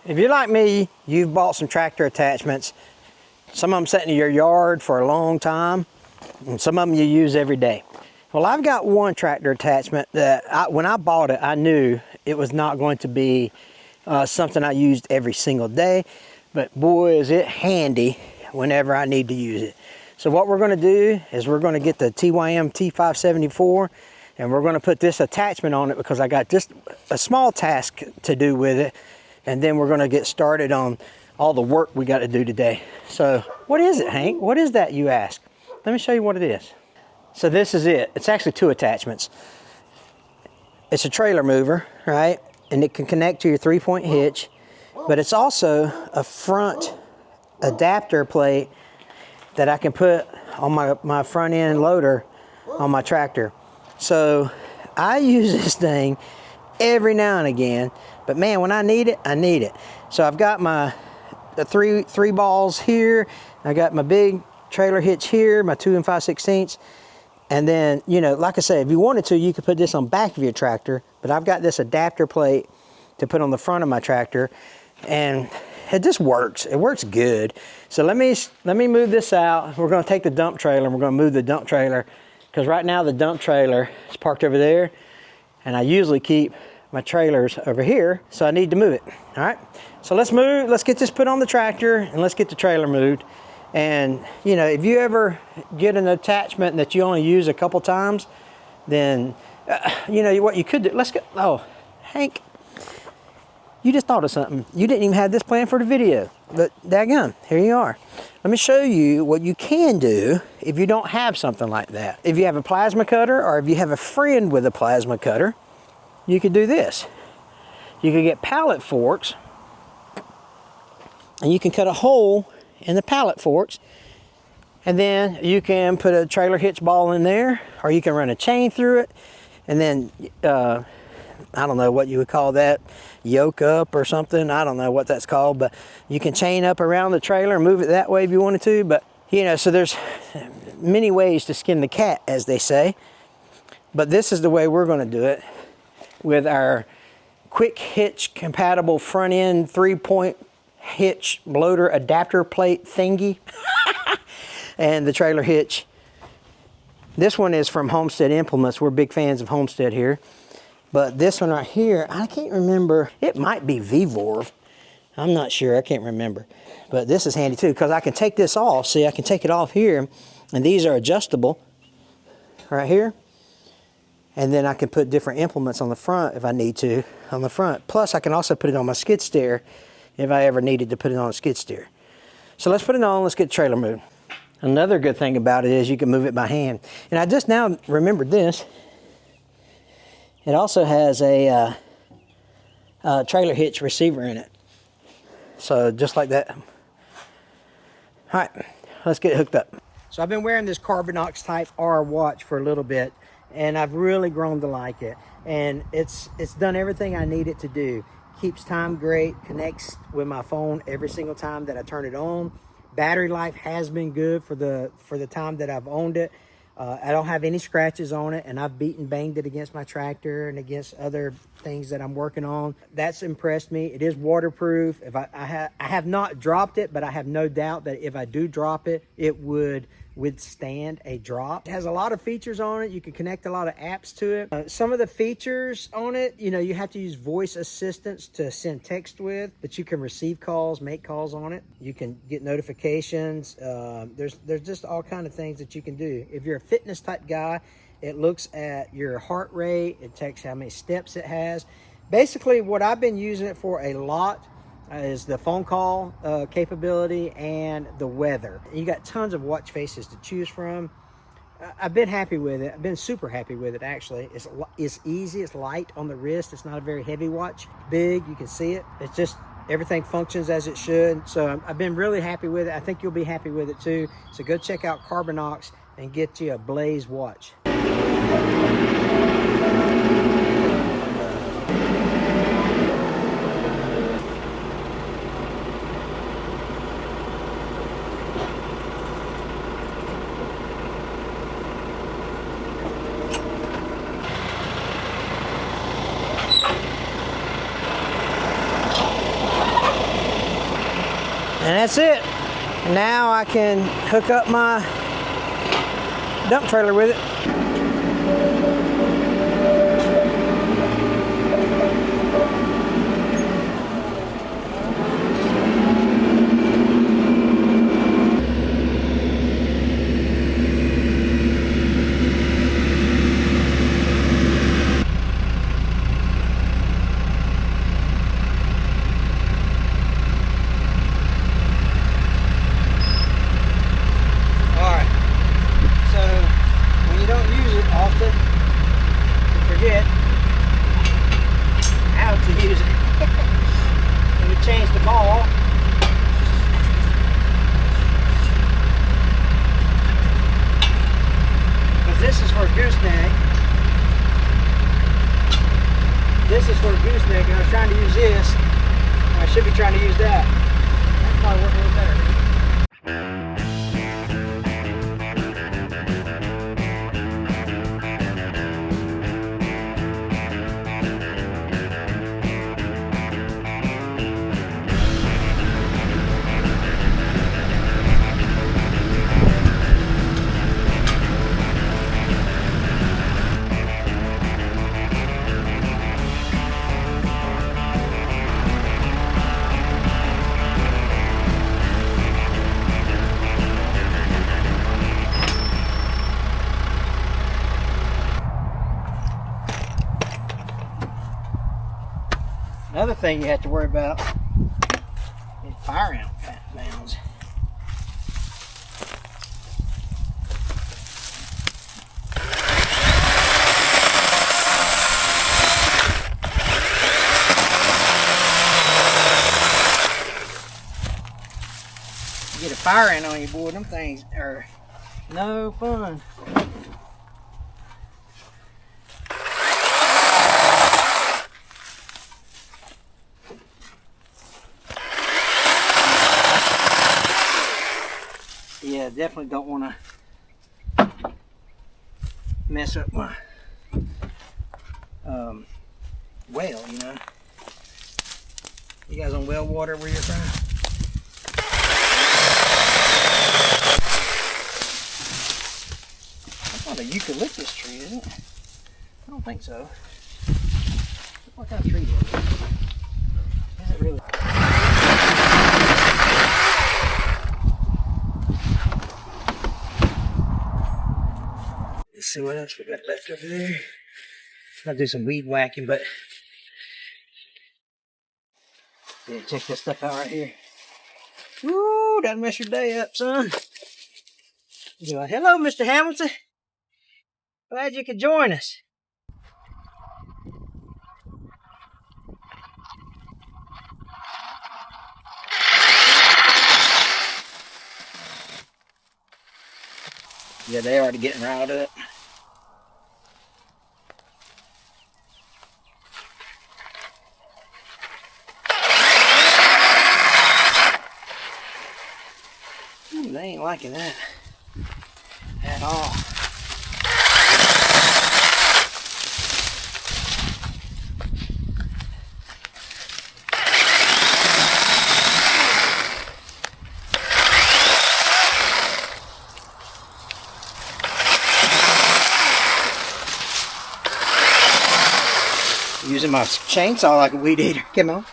If you're like me, you've bought some tractor attachments. Some of them sitting in your yard for a long time, and some of them you use every day. Well, I've got one tractor attachment that when I bought it, I knew it was not going to be something I used every single day, but boy, is it handy whenever I need to use it. So what we're going to do is we're going to get the TYM T574, and we're going to put this attachment on it because I got just a small task to do with it, and then we're going to get started on all the work we got to do today. So what is it, Hank? What is that, you ask? Let me show you what it is. So this is it. It's actually two attachments. It's a trailer mover, right? And it can connect to your 3-point hitch, but it's also a front adapter plate that I can put on my front end loader on my tractor. So I use this thing every now and again, but man, when I need it, I need it. So I've got my three balls here. I got my big trailer hitch here, my 2 5/16. And then, you know, like I said, if you wanted to, you could put this on the back of your tractor, but I've got this adapter plate to put on the front of my tractor, and it just works. It works good. So let me move this out. We're going to take the dump trailer and we're going to move the dump trailer, because right now the dump trailer is parked over there, and I usually keep my trailers over here, so I need to move it. All right, so let's get this put on the tractor and let's get the trailer moved. And you know, if you ever get an attachment that you only use a couple times, then you know what you could do. Let's go. Oh, Hank, you just thought of something. You didn't even have this planned for the video, but daggone, here you are. Let me show you what you can do if you don't have something like that. If you have a plasma cutter, or if you have a friend with a plasma cutter, you could do this. You could get pallet forks, and you can cut a hole in the pallet forks, and then you can put a trailer hitch ball in there, or you can run a chain through it, and then I don't know what you would call that, yoke up or something. I don't know what that's called, but you can chain up around the trailer and move it that way if you wanted to. But you know, so there's many ways to skin the cat, as they say, but this is the way we're going to do it with our quick hitch compatible front end 3-point hitch loader adapter plate thingy and the trailer hitch. This one is from Homestead Implements. We're big fans of Homestead here, but this one right here, I can't remember, it might be Vevor, I'm not sure, I can't remember, but this is handy too, because I can take this off. See, I can take it off here, and these are adjustable right here, and then I can put different implements on the front if I need to on the front. Plus I can also put it on my skid steer if I ever needed to put it on a skid steer. So let's put it on, let's get the trailer moved. Another good thing about it is you can move it by hand. And I just now remembered this. It also has a trailer hitch receiver in it. So just like that. All right, let's get it hooked up. So I've been wearing this Carbinox Type R watch for a little bit, and I've really grown to like it. And it's done everything I need it to do. Keeps time great, connects with my phone every single time that I turn it on. Battery life has been good for the time that I've owned it. I don't have any scratches on it, and I've banged it against my tractor and against other things that I'm working on. That's impressed me. It is waterproof. If I have not dropped it, but I have no doubt that if I do drop it, it would withstand a drop. It has a lot of features on it. You can connect a lot of apps to it. Some of the features on it, you know, you have to use voice assistants to send text with, but you can receive calls, make calls on it. You can get notifications. There's just all kind of things that you can do. If you're a fitness type guy, it looks at your heart rate. It takes how many steps it has. Basically, what I've been using it for a lot is the phone call capability and the weather. You got tons of watch faces to choose from. I've been happy with it. I've been super happy with it, actually. It's easy, it's light on the wrist. It's not a very heavy watch. Big, you can see it. It's just, everything functions as it should. So I've been really happy with it. I think you'll be happy with it too. So go check out Carbinox and get you a Blaze watch. And that's it. Now I can hook up my dump trailer with it. Forget how to use it. Let me change the ball. Because this is for a gooseneck. This is for a gooseneck, and I was trying to use this. I should be trying to use that. That probably work a little better. Another thing you have to worry about is fire ant mounds. You get a fire ant on you, boy, them things are no fun. Yeah, definitely don't want to mess up my well, you know. You guys on well water where you're from? That's not a eucalyptus tree, is it? I don't think so. What kind of tree is it? Is it really? Let's see what else we got left over there. I'll do some weed whacking, but yeah, check this stuff out right here. Woo, that'll mess your day up, son. You're like, hello, Mr. Hamilton. Glad you could join us. Yeah, they're already getting riled up. They ain't liking that at all. Using my chainsaw like a weed eater. Come on.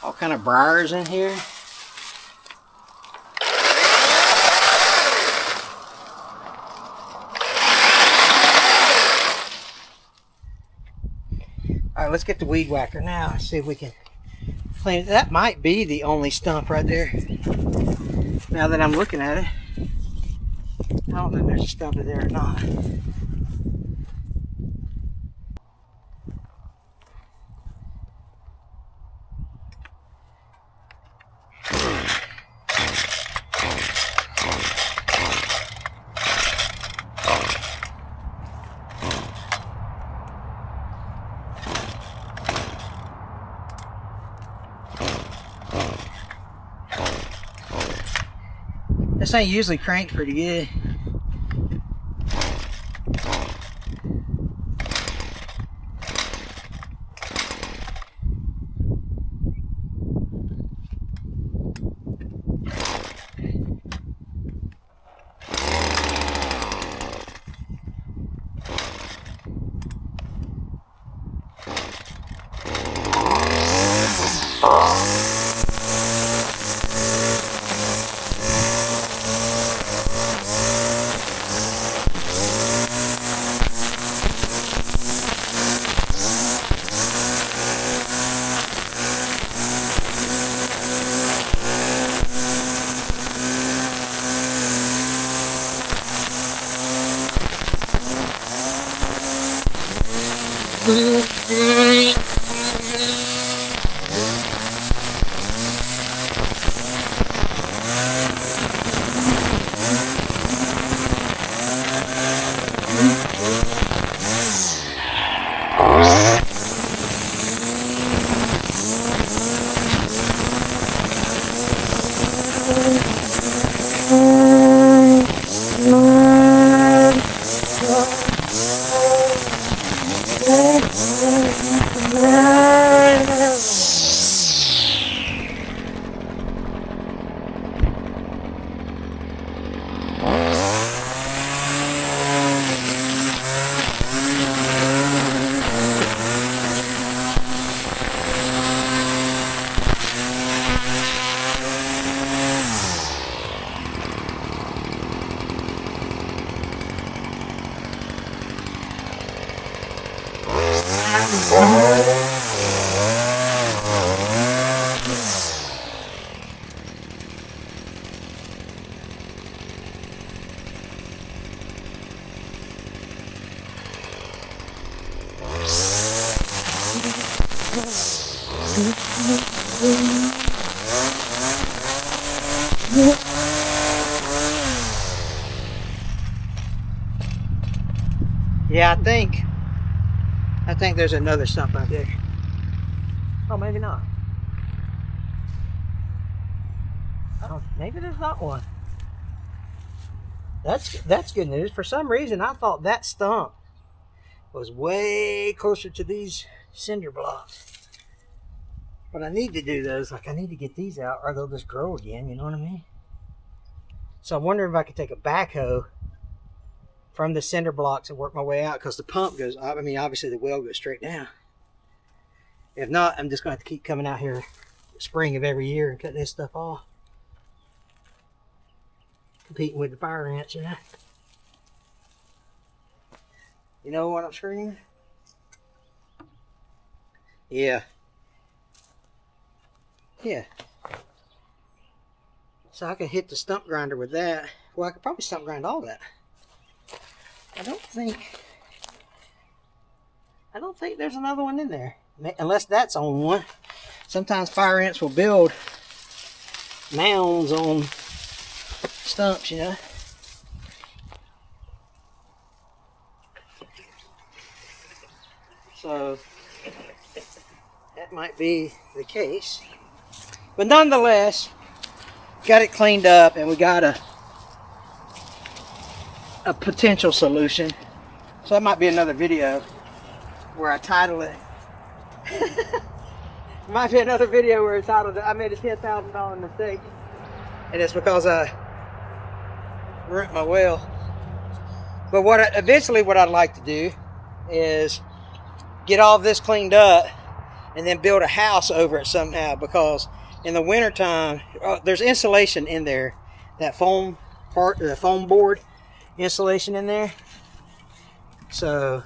All kind of briars in here. Alright, let's get the weed whacker now. See if we can clean it. That might be the only stump right there. Now that I'm looking at it. I don't know if there's a stump in there or not. This thing usually cranks pretty good. Yeah, I think there's another stump out there. Oh, maybe not. Maybe there's not one. That's good news. For some reason, I thought that stump was way closer to these cinder blocks. But I need to do those. Like, I need to get these out, or they'll just grow again. You know what I mean? So I'm wondering if I could take a backhoe from the cinder blocks and work my way out, because the pump goes, I mean, obviously the well goes straight down. If not, I'm just going to have to keep coming out here spring of every year and cut this stuff off. Competing with the fire ants, you know. You know what I'm screaming? Yeah. Yeah. So I could hit the stump grinder with that. Well, I could probably stump grind all that. I don't think there's another one in there. Unless that's on one. Sometimes fire ants will build mounds on stumps, you know. So that might be the case. But nonetheless, got it cleaned up, and we got a potential solution. So that might be another video where I title it. Might be another video where I titled it, I made a $10,000 mistake. And it's because I ruined my well. But eventually what I'd like to do is get all of this cleaned up and then build a house over it somehow, because in the wintertime, there's insulation in there. That foam part, the foam board insulation in there. So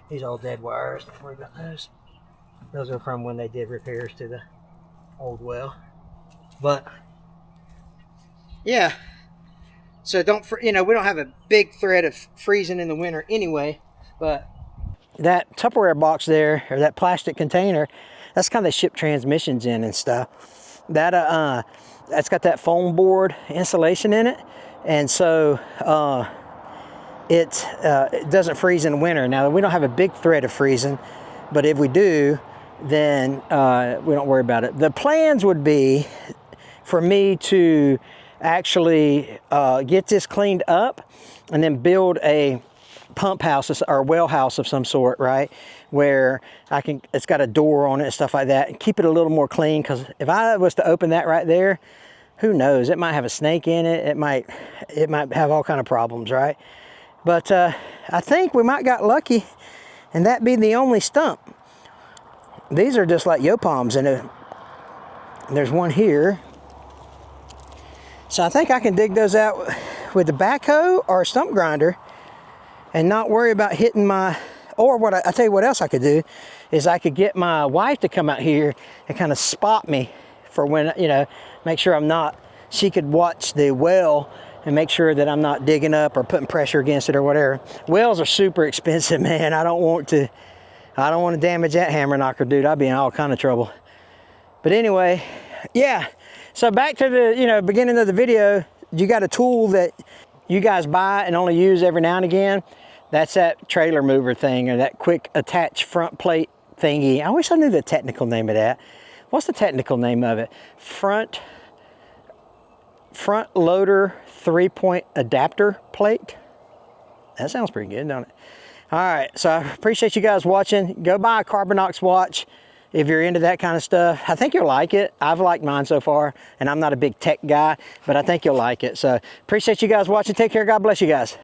these old dead wires, don't worry about those. Those are from when they did repairs to the old well. But yeah, so we don't have a big threat of freezing in the winter anyway. But that Tupperware box there, or that plastic container, that's kind of they ship transmissions in and stuff. That's got that foam board insulation in it, and so it doesn't freeze in the winter. Now, we don't have a big threat of freezing, but if we do, then we don't worry about it. The plans would be for me to actually get this cleaned up and then build a pump house or well house of some sort, right? Where it's got a door on it and stuff like that, and keep it a little more clean, because if I was to open that right there, who knows, it might have a snake in it, it might have all kind of problems, right? But I think we might got lucky and that be the only stump. These are just like yopalms, and there's one here. So I think I can dig those out with the backhoe or a stump grinder and not worry about hitting my, or what I tell you what else I could do is I could get my wife to come out here and kind of spot me for when, you know, make sure I'm not, she could watch the well and make sure that I'm not digging up or putting pressure against it or whatever. Wells are super expensive, man. I don't want to damage that hammer knocker, dude. I'd be in all kind of trouble. But anyway, yeah. So back to the, you know, beginning of the video, you got a tool that you guys buy and only use every now and again. That's that trailer mover thing, or that quick attach front plate thingy. I wish I knew the technical name of that. What's the technical name of it? Front loader 3-point adapter plate. That sounds pretty good, don't it? All right, so I appreciate you guys watching. Go buy a Carbinox watch if you're into that kind of stuff. I think you'll like it. I've liked mine so far, and I'm not a big tech guy, but I think you'll like it. So appreciate you guys watching. Take care. God bless you guys.